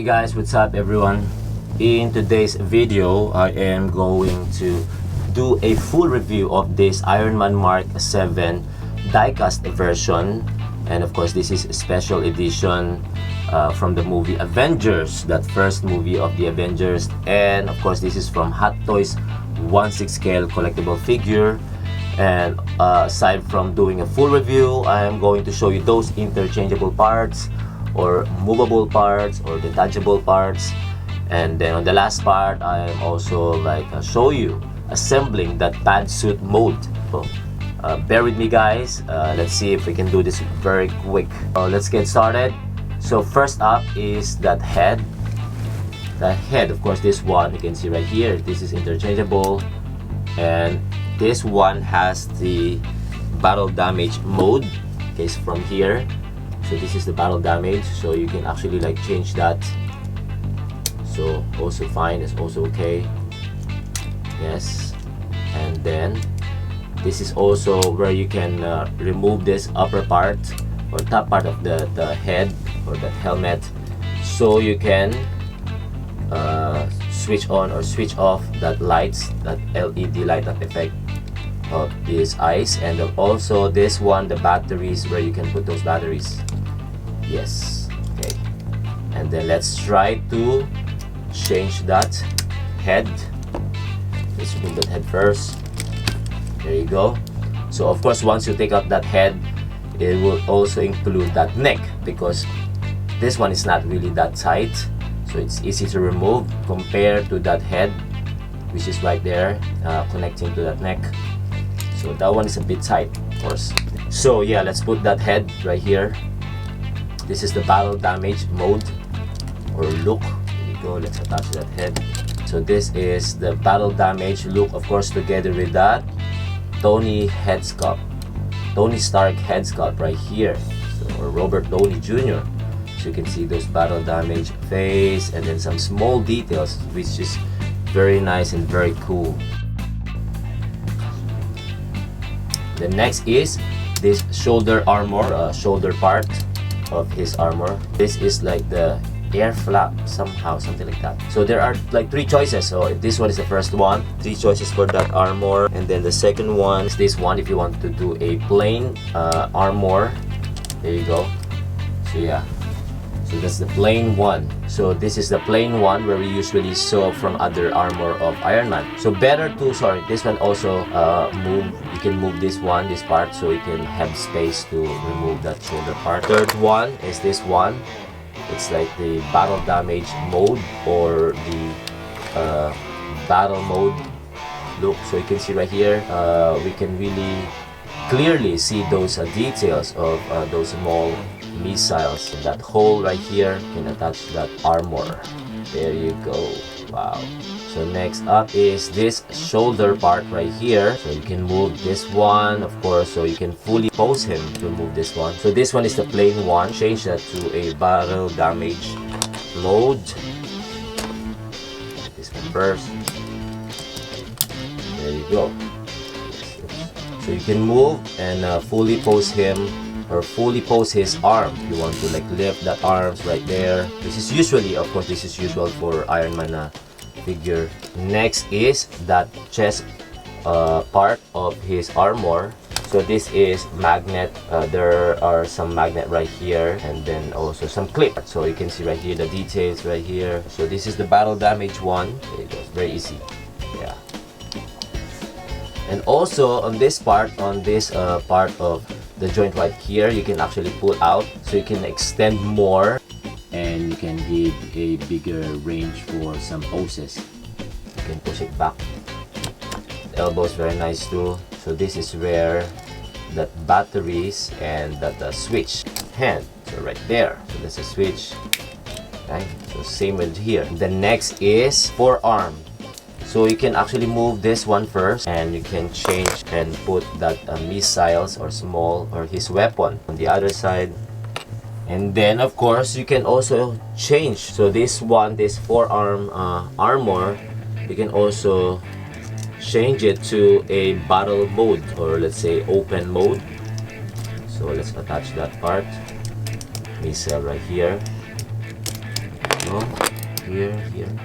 guys, what's up everyone? In today's video, I am going to do a full review of this Iron Man Mark 7 diecast version. And of course, this is a special edition from the movie Avengers, that first movie of the Avengers. And of course, this is from Hottoys 1/6 scale collectible figure. And aside from doing a full review, I am going to show you those interchangeable parts or movable parts or detachable parts. And then on the last part, I am also show you assembling that pantsuit mold. So, bear with me guys. Let's see if we can do this very quick. Let's get started. So first up is that head. The head, of course, this one you can see right here, this is interchangeable, and this one has the battle damage mode. Okay, so from here, so this is the battle damage, so you can actually change that. So also fine, it's also okay. Yes. And then this is also where you can remove this upper part or top part of the head or the helmet, so you can switch on or switch off that lights, that LED light up effect of these eyes. And also this one, the batteries, where you can put those batteries. Yes. Okay, and then let's try to change that head. Let's remove that head first. There you go. So of course, once you take out that head, it will also include that neck, because this one is not really that tight, so it's easy to remove compared to that head, which is right there connecting to that neck. So that one is a bit tight, of course. So yeah, let's put that head right here. This is the battle damage mode or look. There you go. Let's attach that head. So this is the battle damage look, of course, together with that Tony head sculpt, Tony Stark head sculpt right here, so, or Robert Downey Jr. So you can see those battle damage face, and then some small details, which is very nice and very cool. The next is this shoulder armor, shoulder part of his armor. This is like the air flap somehow, something like that. So there are three choices. So this one is the first one, three choices for that armor. And then the second one is this one, if you want to do a plain armor. There you go. So yeah, so that's the plain one. So this is the plain one where we usually saw from other armor of Iron Man. So better to, sorry, this one also move, you can move this one, this part, so you can have space to remove that shoulder part. Third one is this one. It's like the battle damage mode or the battle mode look. So you can see right here, we can really clearly see those details of those small missiles. That hole right here can attach that armor. There you go. Wow. So next up is this shoulder part right here. So you can move this one, of course, so you can fully pose him to move this one. So this one is the plain one. Change that to a battle damage mode. This one first. There you go. So you can move and fully pose him, or fully pose his arm. You want to lift the arms right there. This is usually, of course, this is usual for Iron Man figure. Next is that chest part of his armor. So this is magnet. There are some magnet right here, and then also some clip. So you can see right here the details right here. So this is the battle damage one. There you go. It's very easy. Yeah. And also on this part, part of the joint right here, you can actually pull out, so you can extend more, and you can give a bigger range for some poses. You can push it back. The elbow is very nice too. So this is where that batteries and that switch hand. So right there. So that's a switch. Okay. So same with here. The next is forearm. So you can actually move this one first, and you can change and put that missiles or small or his weapon on the other side. And then of course you can also change. So this one, this forearm armor, you can also change it to a battle mode, or let's say open mode. So let's attach that part. Missile right here. No, here.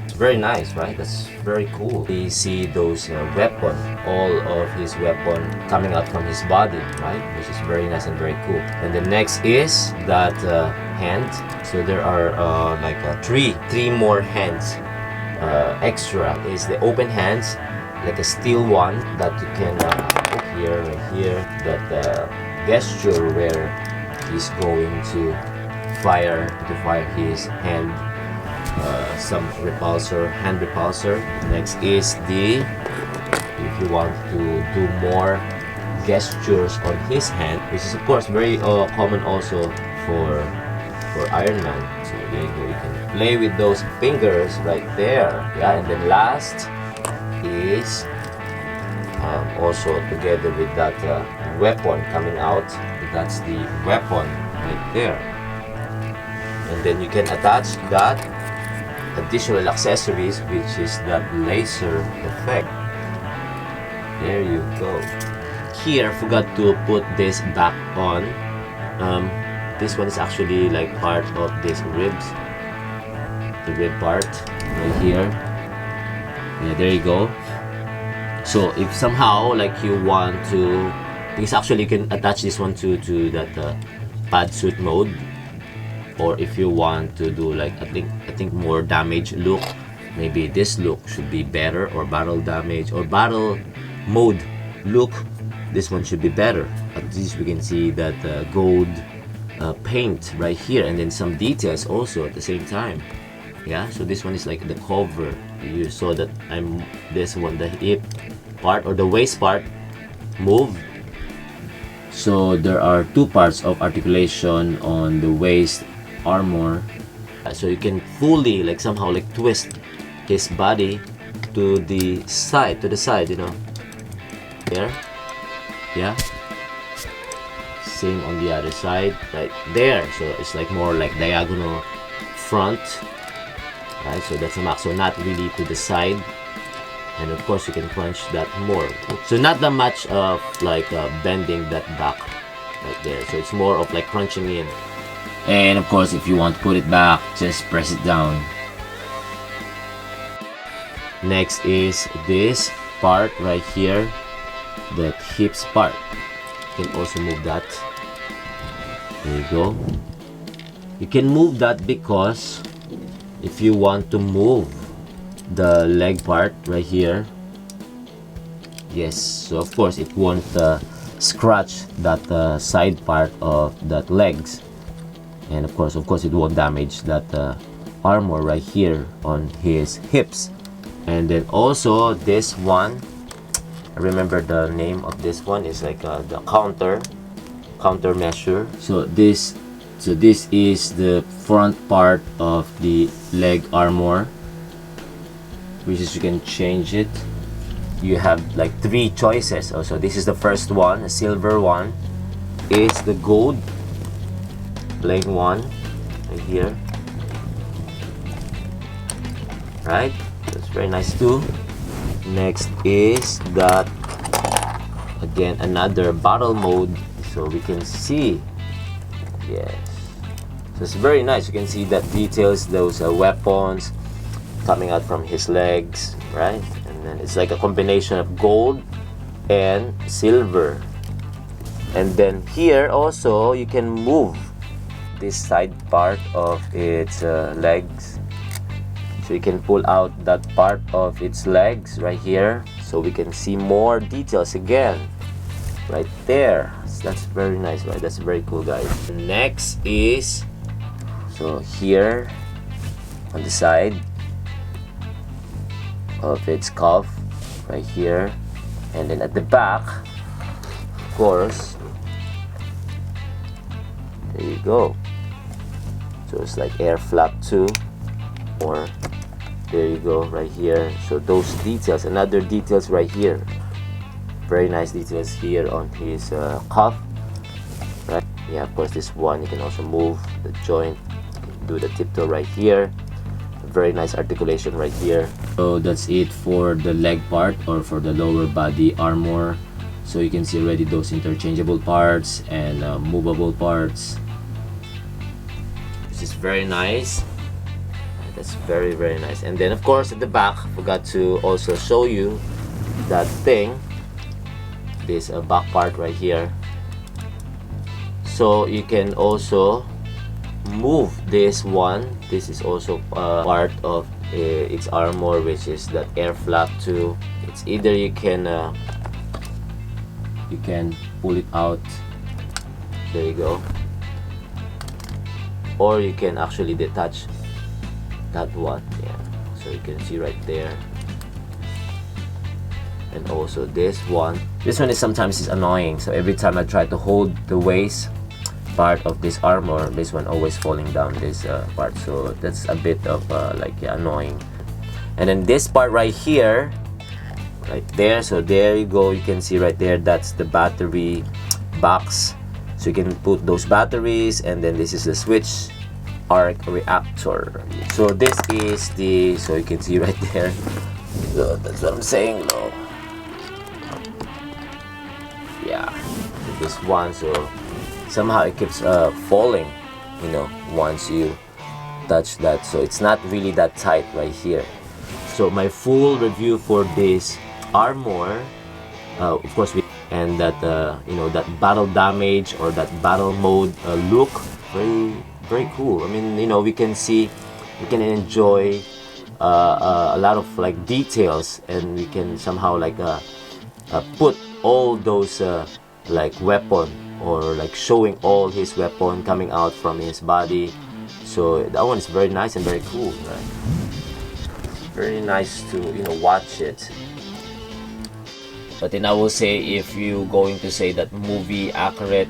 It's very nice, right? That's very cool. We see those weapon, all of his weapon coming out from his body, right? Which is very nice and very cool. And the next is that hand. So there are like three more hands extra. Is the open hands, like a steel one that you can put here, right here. That gesture where he's going to fire his hand, some repulsor, hand repulsor. Next is the, if you want to do more gestures on his hand, which is of course very common also for Iron Man. So there you go, you can play with those fingers right there. Yeah, and then last is also together with that weapon coming out. That's the weapon right there. And then you can attach that additional accessories, which is that laser effect. There you go. Here, I forgot to put this back on. This one is actually like part of this ribs, the rib part right here. Yeah, there you go. So if somehow like you want to, because actually you can attach this one to that pad suit mode, or if you want to do like I think more damage look, maybe this look should be better, or battle damage or battle mode look, this one should be better. At least we can see that gold paint right here, and then some details also at the same time. Yeah, so this one is like the cover. You saw that this one, the hip part or the waist part move. So there are two parts of articulation on the waist armor, so you can fully like somehow like twist his body to the side, you know, there. Yeah, same on the other side right there. So it's like more like diagonal front, right? So that's a max, so not really to the side. And of course you can crunch that more, so not that much of like bending that back right there. So it's more of like crunching in. And of course if you want to put it back, just press it down. Next is this part right here, the hips part. You can also move that. There you go. You can move that because if you want to move the leg part right here, yes, so of course it won't scratch that side part of that legs, and of course it won't damage that armor right here on his hips. And then also this one, I remember the name of this one is like the counter measure. So this is the front part of the leg armor, which is you can change it. You have like three choices. Also, this is the first one, a silver one. It's the gold plain one right here, right? That's very nice too. Next is that, again, another battle mode, so we can see, yes, so it's very nice. You can see that details, those weapons coming out from his legs, right? And then it's like a combination of gold and silver. And then here also you can move this side part of its legs, so you can pull out that part of its legs right here, so we can see more details again right there. So that's very nice, right? That's very cool, guys. Next is, so here on the side of its cuff right here, and then at the back, of course, there you go. So it's like air flap too, or there you go right here. So those details, another details right here, very nice details here on his cuff, right? Yeah, of course this one you can also move the joint, do the tiptoe right here. Very nice articulation right here. So that's it for the leg part, or for the lower body armor. So you can see already those interchangeable parts and movable parts. This is very nice. that's very, very nice. And then of course at the back, forgot to also show you that thing, this back part right here. So you can also move this one. This is also part of its armor, which is that air flap too. It's either you can pull it out, there you go, or you can actually detach that one. Yeah, so you can see right there. And also this one is sometimes is annoying, so every time I try to hold the waist part of this armor, this one always falling down, this part, so that's a bit of like, yeah, annoying. And then this part right here, right there, so there you go, you can see right there, that's the battery box, so you can put those batteries. And then this is the switch arc reactor. So this is the, so you can see right there, so that's what I'm saying, no, yeah, this one, so somehow it keeps falling, you know, once you touch that, so it's not really that tight right here. So my full review for this armor, of course, and that you know, that battle damage or that battle mode look, very, very cool. I mean, you know, we can see, we can enjoy a lot of like details, and we can somehow like put all those like weapon, or like showing all his weapon coming out from his body. So that one is very nice and very cool, right? Very nice to, you know, watch it. But then I will say, if you going to say that movie accurate,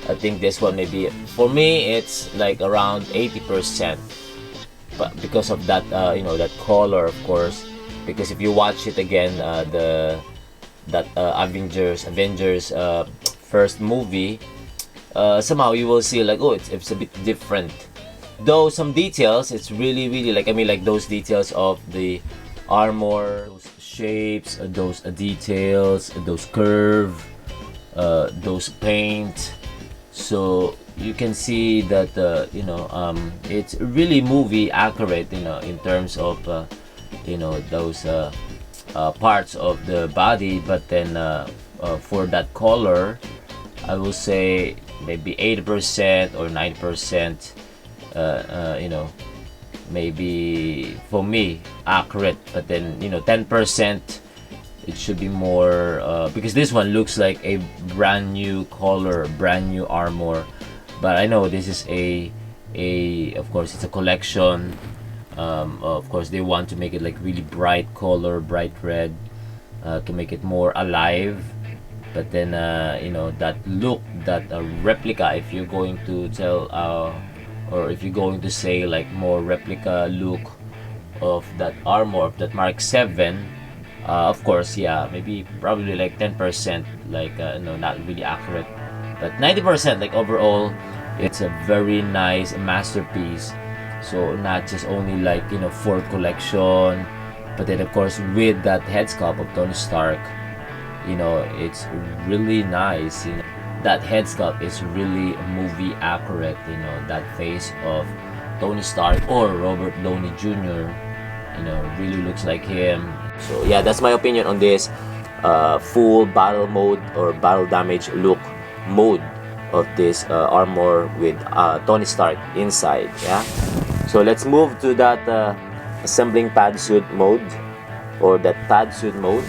I think this one maybe, for me it's like around 80%, but because of that you know, that color, of course, because if you watch it again, Avengers first movie, somehow you will see like, oh, it's a bit different, though some details, it's really, really like, I mean, like those details of the armor, those shapes, those details, those curve, those paint, so you can see that you know, it's really movie accurate, you know, in terms of you know, those parts of the body. But then for that color, I will say maybe 80% or 90%, you know, maybe for me accurate. But then, you know, 10% it should be more, because this one looks like a brand new color, brand new armor. But I know this is a of course it's a collection. Of course they want to make it like really bright color, bright red, to make it more alive. But then you know, that look, that replica, if you're going to tell or if you're going to say like more replica look of that armor, of that Mark 7, of course, yeah, maybe probably like 10%, like no, not really accurate, but 90% like overall, it's a very nice masterpiece. So not just only like, you know, for collection, but then of course with that head sculpt of Tony Stark, you know, it's really nice. You know, that head sculpt is really movie accurate. You know, that face of Tony Stark or Robert Downey Jr., you know, really looks like him. So yeah, that's my opinion on this full battle mode or battle damage look mode of this armor with Tony Stark inside. Yeah, so let's move to that assembling pad suit mode, or that pad suit mode.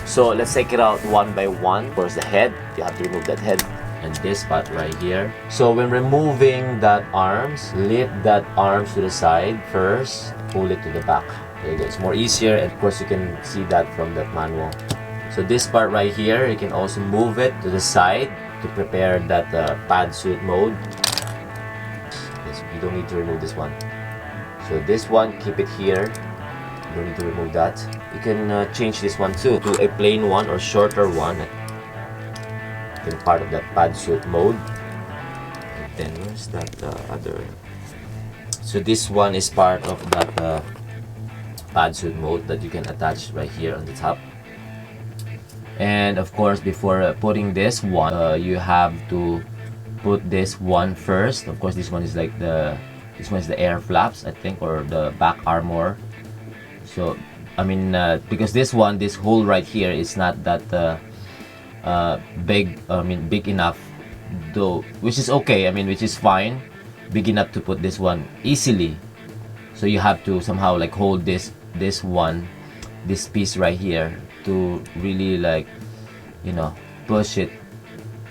So let's take it out one by one. Of course, the head, you have to remove that head, and this part right here. So when removing that arms, lift that arms to the side first, pull it to the back. There you go. It's more easier, and of course you can see that from that manual. So this part right here, you can also move it to the side to prepare that pad suit mode. You don't need to remove this one. So this one, keep it here. You don't need to remove that. You can change this one too to a plain one or shorter one. In part of that pad suit mode. And then where's that other? So this one is part of that pad suit mode that you can attach right here on the top. And of course, before putting this one, you have to put this one first. Of course, this one is like the This one's the air flaps, I think, or the back armor. So I mean, because this hole right here is not that big. I mean, big enough, though, which is okay. I mean, which is fine, big enough to put this one easily. So you have to somehow like hold this piece right here to really, like, you know, push it.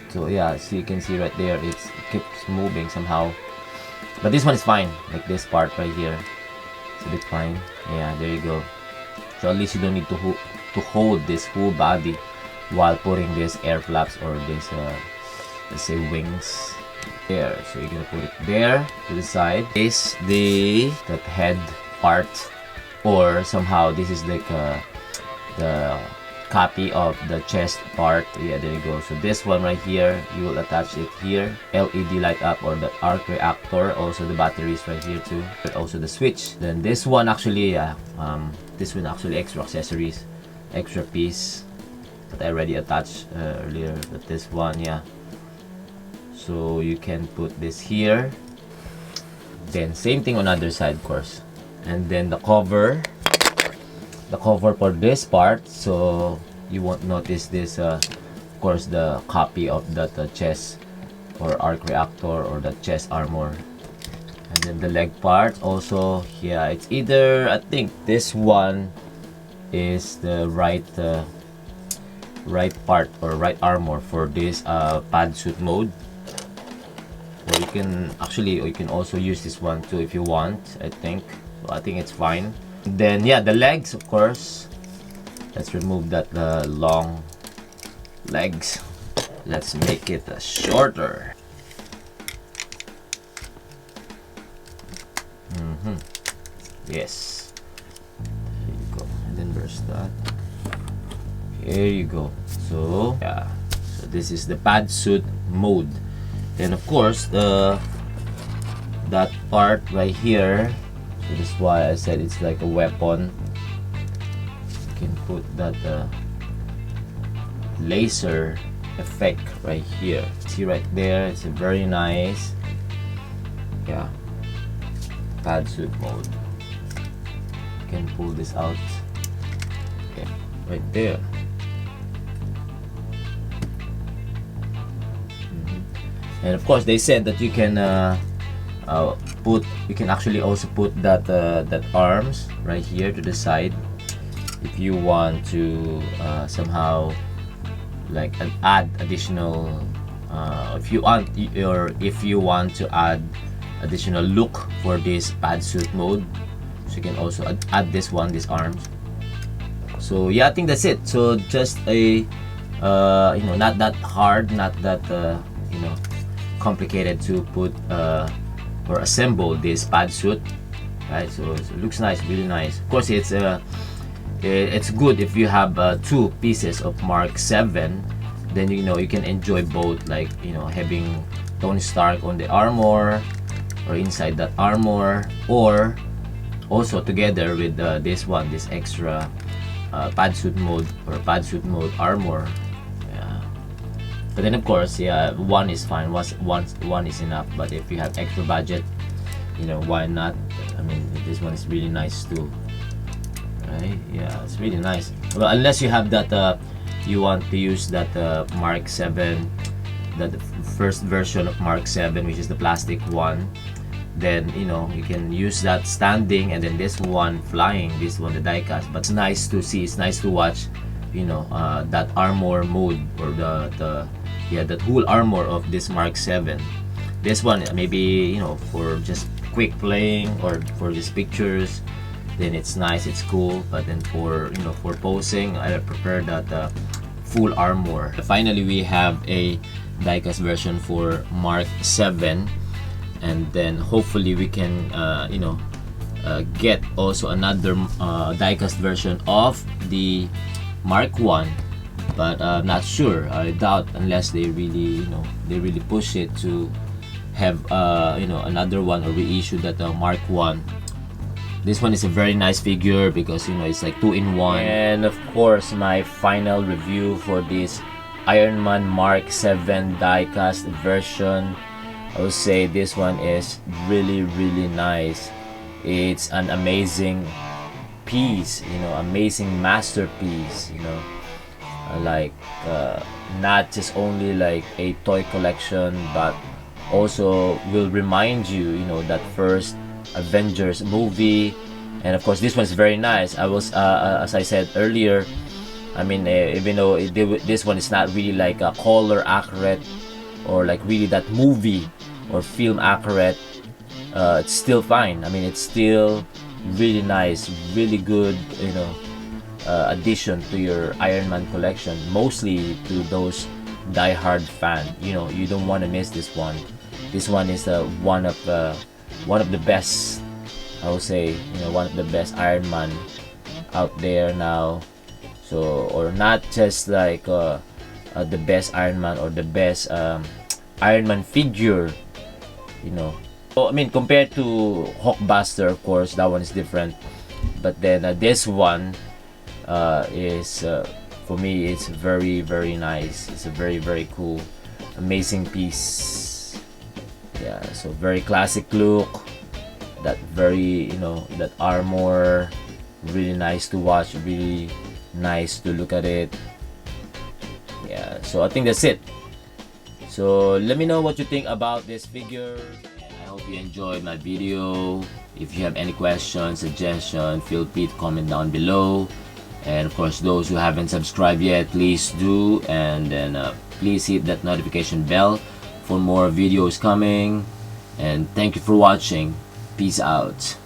So yeah, so you can see right there, it keeps moving somehow. But this one is fine, like this part right here. It's a bit fine. Yeah, there you go. So at least you don't need to hold this whole body while putting this air flaps or this let's say wings there. So you're gonna put it there to the side. Is that head part, or somehow this is like the copy of the chest part. Yeah, there you go. So this one right here, you will attach it here. LED light up, or the arc reactor. Also the batteries right here too, but also the switch. Then this one actually this one actually extra accessories, extra piece that I already attached earlier. But this one, yeah, so you can put this here. Then same thing on other side, of course. And then the cover for this part, so you won't notice this of course, the copy of that chest or arc reactor or the chest armor. And then the leg part also, yeah, it's either, I think this one is the right part or right armor for this pad suit mode. Or you can also use this one too if you want, I think. So I think it's fine. Then yeah, the legs, of course. Let's remove that long legs. Let's make it shorter. Yes, there you go. And then there's that. Here you go. So yeah, so this is the pad suit mode. Then of course that part right here, so that's why I said it's like a weapon. You can put that laser effect right here. See right there, it's a very nice, yeah, pad suit mode. You can pull this out, yeah, right there. And of course they said that you can actually also put that arms right here to the side if you want to somehow like add additional if you want to add additional look for this pad suit mode. So you can also add these arms. So yeah, I think that's it. So just a not that hard, not that complicated to put or assemble this pad suit, right? So it looks nice, really nice. Of course, it's good if you have two pieces of Mark 7. Then you can enjoy both, like having Tony Stark on the armor or inside that armor, or also together with this extra pad suit mode or pad suit mode armor. But then of course, yeah, one is fine. One is enough. But if you have extra budget, why not? I mean, this one is really nice too, right? Yeah, it's really nice. Well, unless you have that, you want to use that Mark 7, that first version of Mark 7, which is the plastic one. Then you can use that standing, and then this one flying, this one the diecast. But it's nice to see. It's nice to watch. That armor mode, or that whole armor of this Mark 7. This one maybe for just quick playing or for just pictures, then it's nice, it's cool. But then for posing, I prefer that full armor. Finally, we have a diecast version for Mark 7, and then hopefully we can get also another diecast version of the Mark 1, but I'm not sure. I doubt, unless they really push it to have another one or reissue that Mark 1. This one is a very nice figure because it's like 2-in-1. And of course, my final review for this Iron Man Mark 7 diecast version. I would say this one is really really nice. It's an amazing piece, amazing masterpiece, like not just only like a toy collection, but also will remind you, that first Avengers movie. And of course this one's very nice. I was as I said earlier, I mean, even though this one is not really like a color accurate or like really that movie or film accurate, it's still fine. I mean, it's still really nice, really good, addition to your Iron Man collection. Mostly to those die-hard fan. You don't want to miss this one. This one is one of the best. I would say, one of the best Iron Man out there now. So, or not just like the best Iron Man or the best Iron Man figure, So I mean, compared to Hulkbuster, of course, that one is different. But then this one is for me, it's very very nice. It's a very very cool, amazing piece. Yeah, so very classic look. That very that armor, really nice to watch. Really nice to look at it. Yeah, so I think that's it. So let me know what you think about this figure. I hope you enjoyed my video. If you have any questions, suggestions, feel free to comment down below. And of course, those who haven't subscribed yet, please do. And then please hit that notification bell for more videos coming. And thank you for watching. Peace out.